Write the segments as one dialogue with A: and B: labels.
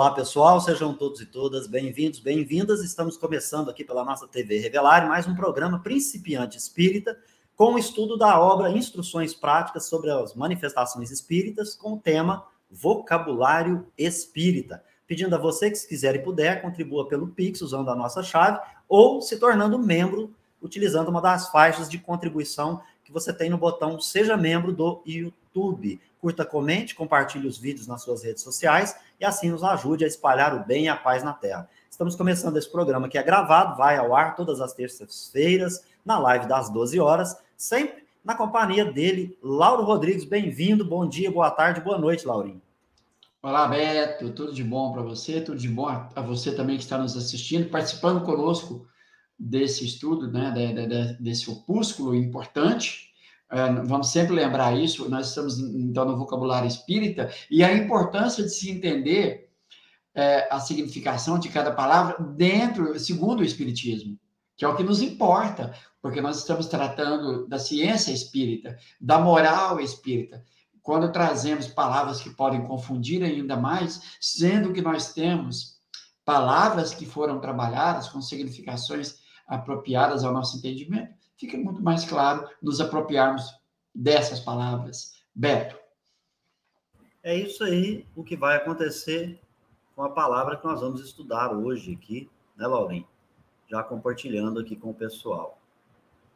A: Olá, pessoal, sejam todos e todas bem-vindos, bem-vindas. Estamos começando aqui pela nossa TV Revelar mais um programa Principiante Espírita, com o estudo da obra Instruções Práticas sobre as Manifestações Espíritas, com o tema Vocabulário Espírita. Pedindo a você que, se quiser e puder, contribua pelo Pix, usando a nossa chave, ou se tornando membro, utilizando uma das faixas de contribuição que você tem no botão Seja Membro do YouTube. Curta, comente, compartilhe os vídeos nas suas redes sociais e assim nos ajude a espalhar o bem e a paz na Terra. Estamos começando esse programa que é gravado, vai ao ar todas as terças-feiras, na live das 12 horas, sempre na companhia dele, Lauro Rodrigues. Bem-vindo, bom dia, boa tarde, boa noite, Laurinho.
B: Olá, Beto, tudo de bom para você, tudo de bom a você também que está nos assistindo, participando conosco desse estudo, né, desse opúsculo importante. Vamos sempre lembrar isso, nós estamos, então, no vocabulário espírita, e a importância de se entender a significação de cada palavra segundo o espiritismo, que é o que nos importa, porque nós estamos tratando da ciência espírita, da moral espírita. Quando trazemos palavras que podem confundir ainda mais, sendo que nós temos palavras que foram trabalhadas com significações apropriadas ao nosso entendimento, fica muito mais claro nos apropriarmos dessas palavras. Beto.
A: É isso aí o que vai acontecer com a palavra que nós vamos estudar hoje aqui, né, Laurinho? Já compartilhando aqui com o pessoal.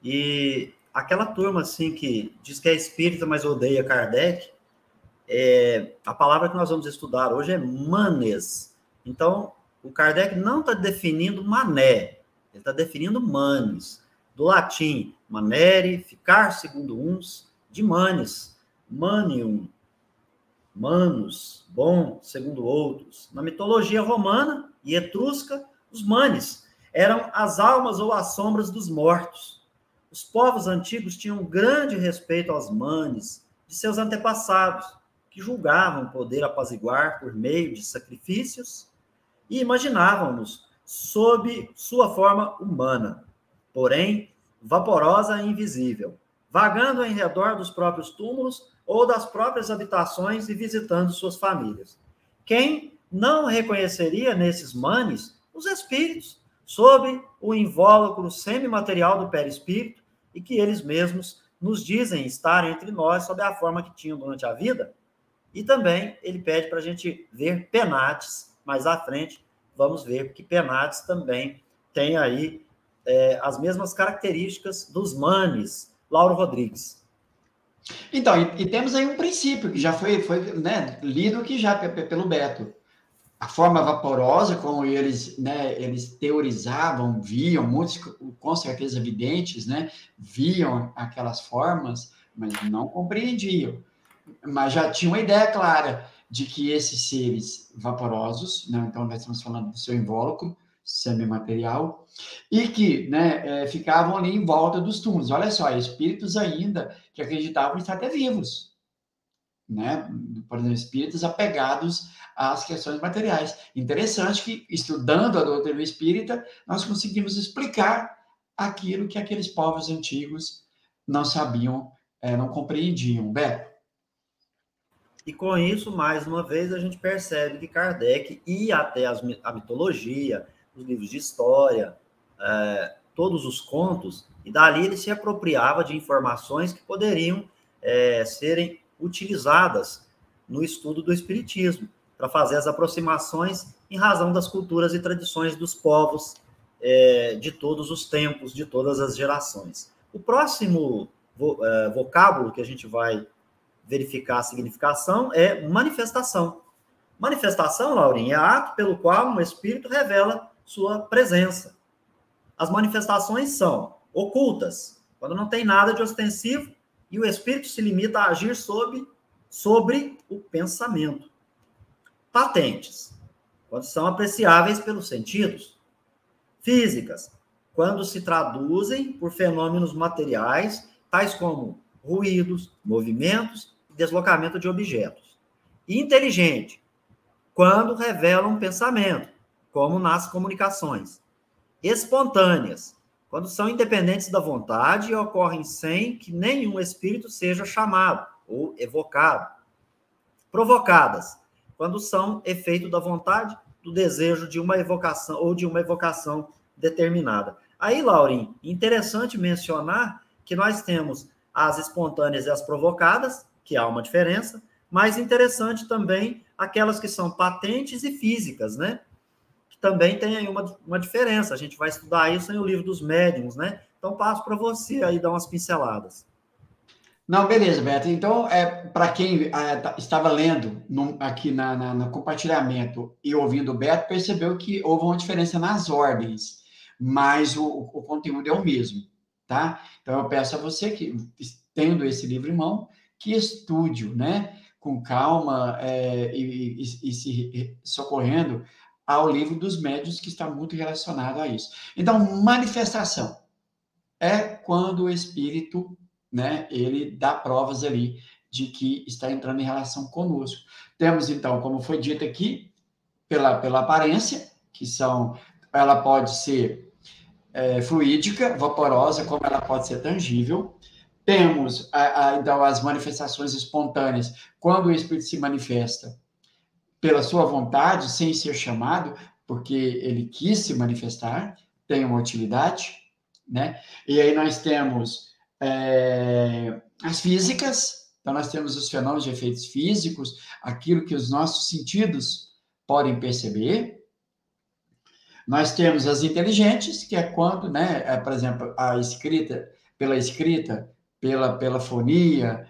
A: E aquela turma, assim, que diz que é espírita, mas odeia Kardec, a palavra que nós vamos estudar hoje é manes. Então, o Kardec não está definindo mané, ele está definindo manes. Do latim, manere, ficar segundo uns, de manes, manium, manus, bom, segundo outros. Na mitologia romana e etrusca, os manes eram as almas ou as sombras dos mortos. Os povos antigos tinham grande respeito aos manes de seus antepassados, que julgavam poder apaziguar por meio de sacrifícios e imaginavam-nos sob sua forma humana, porém vaporosa e invisível, vagando em redor dos próprios túmulos ou das próprias habitações e visitando suas famílias. Quem não reconheceria nesses manes os espíritos, sob o invólucro semimaterial do perispírito, e que eles mesmos nos dizem estar entre nós sob a forma que tinham durante a vida? E também ele pede para a gente ver penates. Mais à frente, vamos ver que penates também tem aí as mesmas características dos manes. Lauro Rodrigues.
B: Então, e temos aí um princípio que já foi né, lido aqui já pelo Beto. A forma vaporosa, como eles teorizavam, viam, muitos com certeza videntes, né, viam aquelas formas, mas não compreendiam. Mas já tinha uma ideia clara de que esses seres vaporosos, né, então nós estamos falando do seu invólucro semimaterial, e que ficavam ali em volta dos túmulos. Olha só, espíritos ainda que acreditavam estar até vivos, né? Por exemplo, espíritos apegados às questões materiais. Interessante que, estudando a doutrina espírita, nós conseguimos explicar aquilo que aqueles povos antigos não sabiam, não compreendiam. Beto?
A: E com isso, mais uma vez, a gente percebe que Kardec e até a mitologia, os livros de história, todos os contos, e dali ele se apropriava de informações que poderiam serem utilizadas no estudo do espiritismo, para fazer as aproximações em razão das culturas e tradições dos povos de todos os tempos, de todas as gerações. O próximo vocábulo que a gente vai verificar a significação é manifestação. Manifestação, Laurinha, é ato pelo qual um espírito revela sua presença. As manifestações são ocultas, quando não tem nada de ostensivo e o espírito se limita a agir sobre o pensamento. Patentes, quando são apreciáveis pelos sentidos. Físicas, quando se traduzem por fenômenos materiais, tais como ruídos, movimentos e deslocamento de objetos. Inteligente, quando revelam pensamento, como nas comunicações. Espontâneas, quando são independentes da vontade e ocorrem sem que nenhum espírito seja chamado ou evocado. Provocadas, quando são efeito da vontade, do desejo de uma evocação ou de uma evocação determinada. Aí, Laurim, interessante mencionar que nós temos as espontâneas e as provocadas, que há uma diferença, mas interessante também aquelas que são patentes e físicas, né? Que também tem aí uma diferença. A gente vai estudar isso em O Livro dos Médiuns, né? Então, passo para você aí dar umas pinceladas.
B: Não, beleza, Beto. Então, para quem estava lendo aqui no compartilhamento e ouvindo o Beto, percebeu que houve uma diferença nas ordens, mas o conteúdo é o mesmo, tá? Então, eu peço a você que, tendo esse livro em mão, que estude, né, com calma e se socorrendo ao Livro dos Médiuns, que está muito relacionado a isso. Então, manifestação é quando o espírito, né, ele dá provas ali de que está entrando em relação conosco. Temos, então, como foi dito aqui, pela aparência, que ela pode ser fluídica, vaporosa, como ela pode ser tangível. Temos, então, as manifestações espontâneas, quando o espírito se manifesta pela sua vontade, sem ser chamado, porque ele quis se manifestar, tem uma utilidade, né? E aí nós temos as físicas, então nós temos os fenômenos de efeitos físicos, aquilo que os nossos sentidos podem perceber. Nós temos as inteligentes, que é quando, né, por exemplo, pela escrita, pela fonia,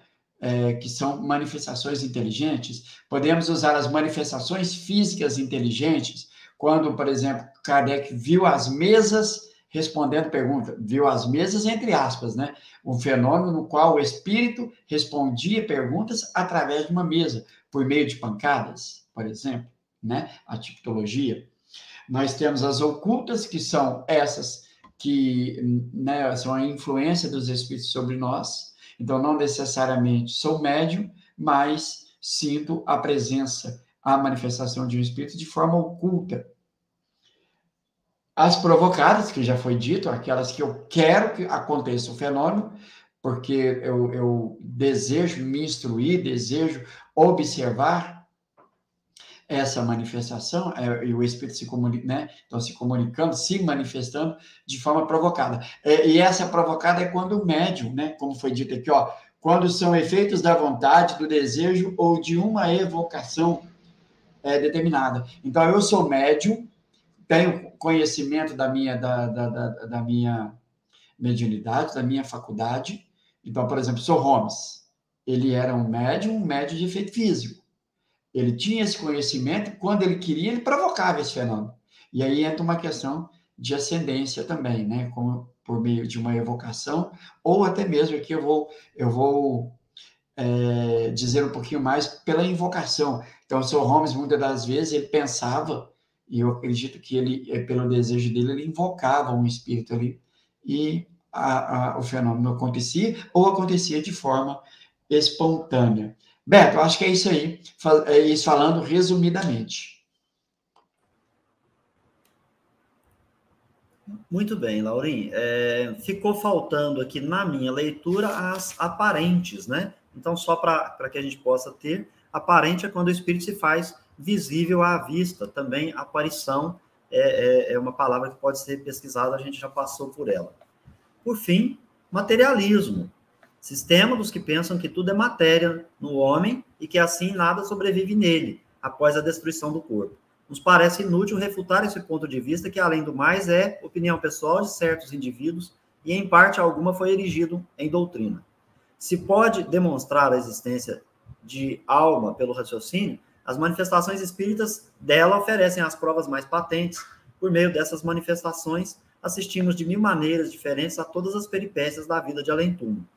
B: que são manifestações inteligentes. Podemos usar as manifestações físicas inteligentes, quando, por exemplo, Kardec viu as mesas respondendo pergunta, viu as mesas entre aspas, né? Um fenômeno no qual o espírito respondia perguntas através de uma mesa, por meio de pancadas, por exemplo, né? A tipologia. Nós temos as ocultas, que são essas que, né, são a influência dos espíritos sobre nós. Então, não necessariamente sou médium, mas sinto a presença, a manifestação de um espírito de forma oculta. As provocadas, que já foi dito, aquelas que eu quero que aconteça o fenômeno, porque eu desejo me instruir, desejo observar essa manifestação, e o espírito se comunica, né? Então, se comunicando, se manifestando de forma provocada. E essa provocada é quando o médium, né? Como foi dito aqui, ó, quando são efeitos da vontade, do desejo ou de uma evocação determinada. Então, eu sou médium, tenho conhecimento da minha mediunidade, da minha faculdade. Então, por exemplo, sou Holmes. Ele era um médium de efeito físico. Ele tinha esse conhecimento, quando ele queria, ele provocava esse fenômeno. E aí entra uma questão de ascendência também, né? Como por meio de uma evocação, ou até mesmo aqui eu vou dizer um pouquinho mais pela invocação. Então, o Sr. Holmes, muitas das vezes, ele pensava, e eu acredito que ele, pelo desejo dele, ele invocava um espírito ali, e o fenômeno acontecia, ou acontecia de forma espontânea. Beto, acho que é isso aí, isso falando resumidamente.
A: Muito bem, Laurim. Ficou faltando aqui na minha leitura as aparentes, né? Então, só para que a gente possa ter, aparente é quando o espírito se faz visível à vista. Também aparição é uma palavra que pode ser pesquisada, a gente já passou por ela. Por fim, materialismo. Sistema dos que pensam que tudo é matéria no homem e que assim nada sobrevive nele, após a destruição do corpo. Nos parece inútil refutar esse ponto de vista, que, além do mais, é opinião pessoal de certos indivíduos e, em parte alguma, foi erigido em doutrina. Se pode demonstrar a existência de alma pelo raciocínio, as manifestações espíritas dela oferecem as provas mais patentes. Por meio dessas manifestações, assistimos de mil maneiras diferentes a todas as peripécias da vida de além-túmulo.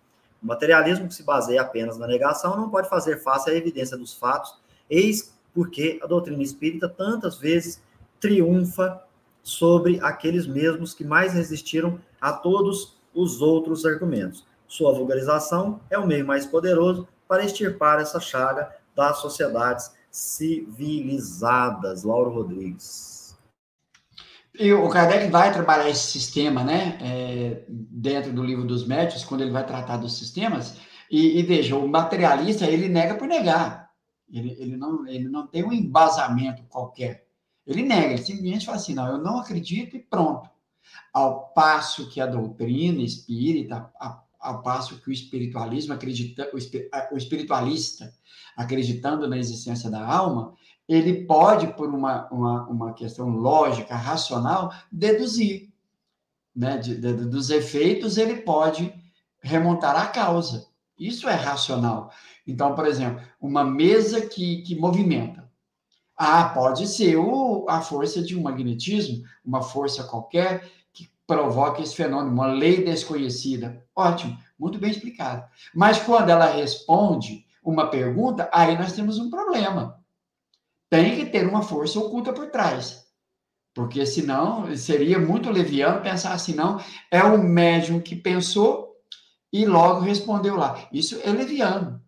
A: O materialismo que se baseia apenas na negação não pode fazer face à evidência dos fatos, eis porque a doutrina espírita tantas vezes triunfa sobre aqueles mesmos que mais resistiram a todos os outros argumentos. Sua vulgarização é o meio mais poderoso para extirpar essa chaga das sociedades civilizadas. Lauro Rodrigues.
B: E o Kardec vai trabalhar esse sistema, né, dentro do Livro dos Médiuns, quando ele vai tratar dos sistemas, e veja, o materialista, ele nega por negar. Ele não tem um embasamento qualquer. Ele nega, ele simplesmente fala assim, não, eu não acredito e pronto. Ao passo que a doutrina espírita, ao passo que o espiritualismo o espiritualista, acreditando na existência da alma, ele pode, por uma questão lógica, racional, deduzir, né? Dos efeitos, ele pode remontar à causa. Isso é racional. Então, por exemplo, uma mesa que movimenta. Pode ser a força de um magnetismo, uma força qualquer que provoca esse fenômeno, uma lei desconhecida. Ótimo, muito bem explicado. Mas quando ela responde uma pergunta, aí nós temos um problema. Tem que ter uma força oculta por trás. Porque senão seria muito leviano pensar assim, não, é o médium que pensou e logo respondeu lá. Isso é leviano,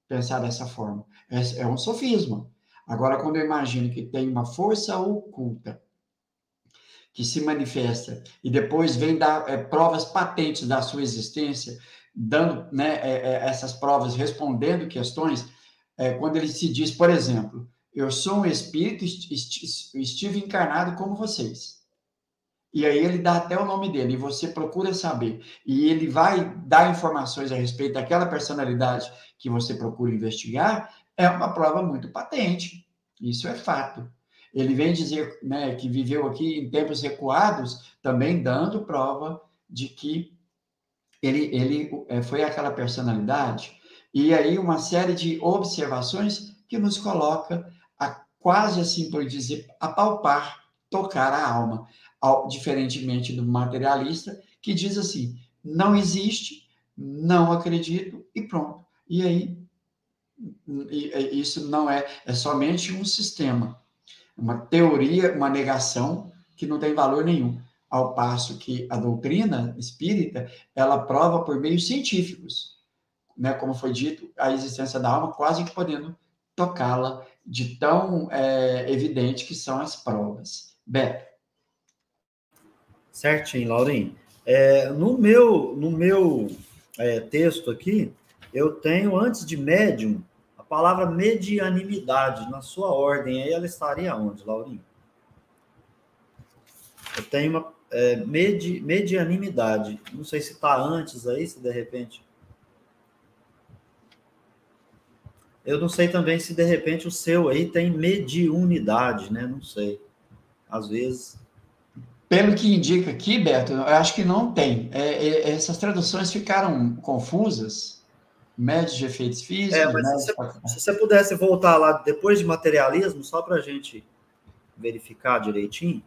B: pensar dessa forma. É um sofisma. Agora, quando eu imagino que tem uma força oculta que se manifesta e depois vem dar provas patentes da sua existência, dando, né, essas provas, respondendo questões, quando ele se diz, por exemplo, eu sou um espírito, estive encarnado como vocês. E aí ele dá até o nome dele, e você procura saber. E ele vai dar informações a respeito daquela personalidade que você procura investigar, é uma prova muito patente. Isso é fato. Ele vem dizer, né, que viveu aqui em tempos recuados, também dando prova de que ele foi aquela personalidade. E aí uma série de observações que nos coloca a quase assim, por dizer, apalpar, tocar a alma. Diferentemente do materialista, que diz assim, não existe, não acredito e pronto. E aí, isso não é somente um sistema, uma teoria, uma negação que não tem valor nenhum. Ao passo que a doutrina espírita, ela prova por meios científicos, né? Como foi dito, a existência da alma, quase que podendo tocá-la de tão evidente que são as provas. Beto.
A: Certinho, Laurinho. No meu texto aqui, eu tenho, antes de médium, a palavra medianimidade, na sua ordem. Aí ela estaria onde, Laurinho? Eu tenho uma medianimidade. Não sei se está antes aí, se de repente... Eu não sei também se de repente o seu aí tem mediunidade, né? Não sei. Às vezes...
B: Pelo que indica aqui, Beto, eu acho que não tem. Essas traduções ficaram confusas. Médios de efeitos físicos.
A: Mas se você pudesse voltar lá depois de materialismo, só para a gente verificar direitinho.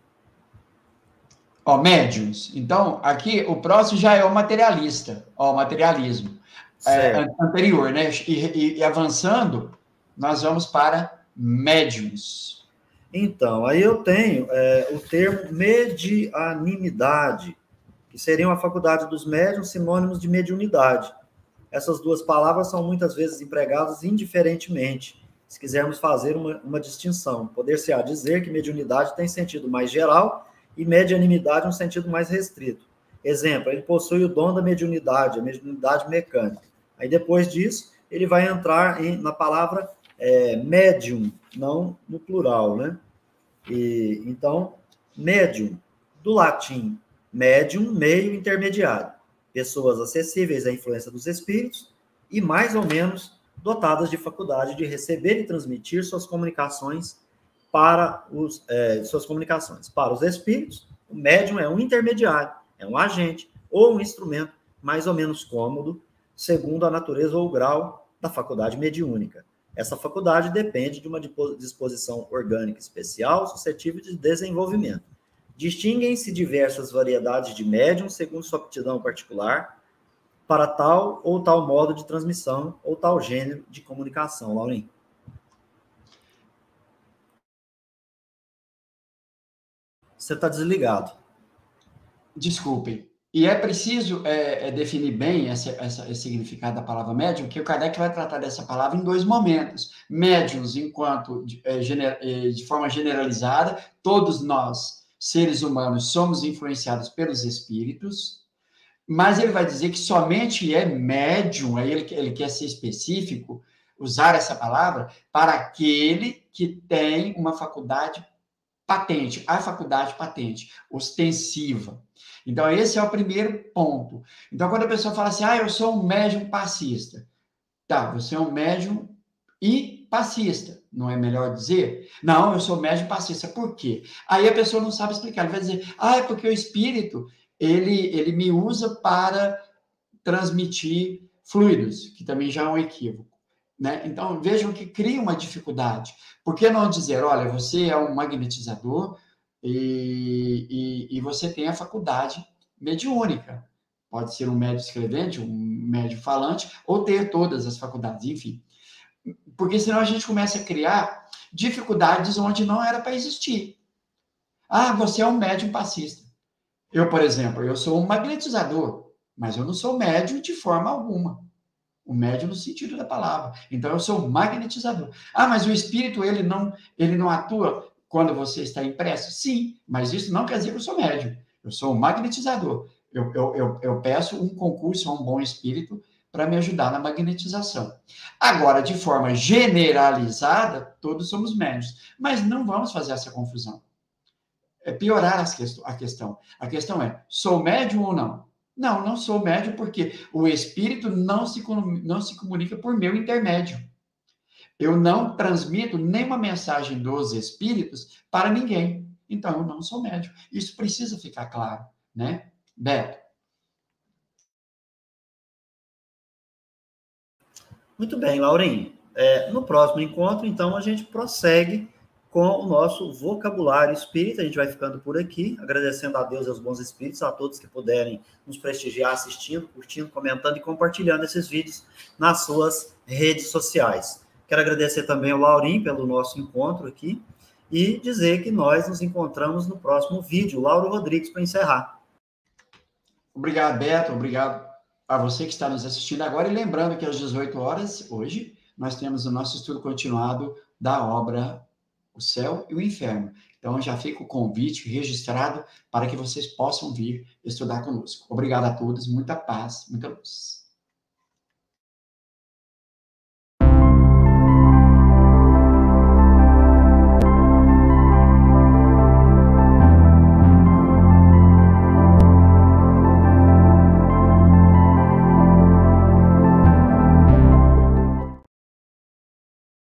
B: Médiums. Então, aqui o próximo já é o materialista. O materialismo. Anterior, né? E avançando, nós vamos para médiums.
A: Então, aí eu tenho o termo medianimidade, que seria uma faculdade dos médiuns, sinônimos de mediunidade. Essas duas palavras são muitas vezes empregadas indiferentemente, se quisermos fazer uma distinção. Poder-se-á dizer que mediunidade tem sentido mais geral e medianimidade um sentido mais restrito. Exemplo, ele possui o dom da mediunidade, a mediunidade mecânica. Aí, depois disso, ele vai entrar na palavra médium, não no plural, né? Então, médium, do latim, médium, meio intermediário. Pessoas acessíveis à influência dos espíritos e mais ou menos dotadas de faculdade de receber e transmitir suas comunicações para os espíritos. O médium é um intermediário, é um agente ou um instrumento mais ou menos cômodo, segundo a natureza ou o grau da faculdade mediúnica. Essa faculdade depende de uma disposição orgânica especial, suscetível de desenvolvimento. Distinguem-se diversas variedades de médium segundo sua aptidão particular para tal ou tal modo de transmissão ou tal gênero de comunicação. Laurinho. Você está desligado.
B: Desculpem. E é preciso definir bem esse significado da palavra médium, que o Kardec vai tratar dessa palavra em dois momentos. Médiuns, enquanto de forma generalizada, todos nós, seres humanos, somos influenciados pelos espíritos, mas ele vai dizer que somente é médium, aí ele quer ser específico, usar essa palavra para aquele que tem uma faculdade patente, a faculdade patente, ostensiva. Então, esse é o primeiro ponto. Então, quando a pessoa fala assim, eu sou um médium passista. Tá, você é um médium e passista, não é melhor dizer? Não, eu sou médium passista. Por quê? Aí a pessoa não sabe explicar. Ele vai dizer, é porque o espírito, ele me usa para transmitir fluidos, que também já é um equívoco. Né? Então, vejam que cria uma dificuldade. Por que não dizer, olha, você é um magnetizador e você tem a faculdade mediúnica. Pode ser um médium escrevente, um médium falante, ou ter todas as faculdades, enfim. Porque senão a gente começa a criar dificuldades onde não era para existir. Você é um médium passista. Eu, por exemplo, eu sou um magnetizador, mas eu não sou médium de forma alguma. O médium no sentido da palavra. Então, eu sou magnetizador. Mas o espírito, ele não atua quando você está impresso? Sim, mas isso não quer dizer que eu sou médium. Eu sou um magnetizador. Eu peço um concurso a um bom espírito para me ajudar na magnetização. Agora, de forma generalizada, todos somos médios. Mas não vamos fazer essa confusão. É piorar a questão. A questão é, sou médium ou não? Não, não sou médium porque o espírito não se comunica por meu intermédio. Eu não transmito nenhuma mensagem dos espíritos para ninguém. Então, eu não sou médium. Isso precisa ficar claro, né? Beto.
A: Muito bem, Laurinho. No próximo encontro, então, a gente prossegue com o nosso vocabulário espírita. A gente vai ficando por aqui, agradecendo a Deus e aos bons espíritos, a todos que puderem nos prestigiar assistindo, curtindo, comentando e compartilhando esses vídeos nas suas redes sociais. Quero agradecer também ao Laurinho pelo nosso encontro aqui e dizer que nós nos encontramos no próximo vídeo. Lauro Rodrigues, para encerrar.
B: Obrigado, Beto. Obrigado a você que está nos assistindo agora. E lembrando que às 18 horas, hoje, nós temos o nosso estudo continuado da obra O Céu e o Inferno. Então, já fica o convite registrado para que vocês possam vir estudar conosco. Obrigado a todos, muita paz, muita luz.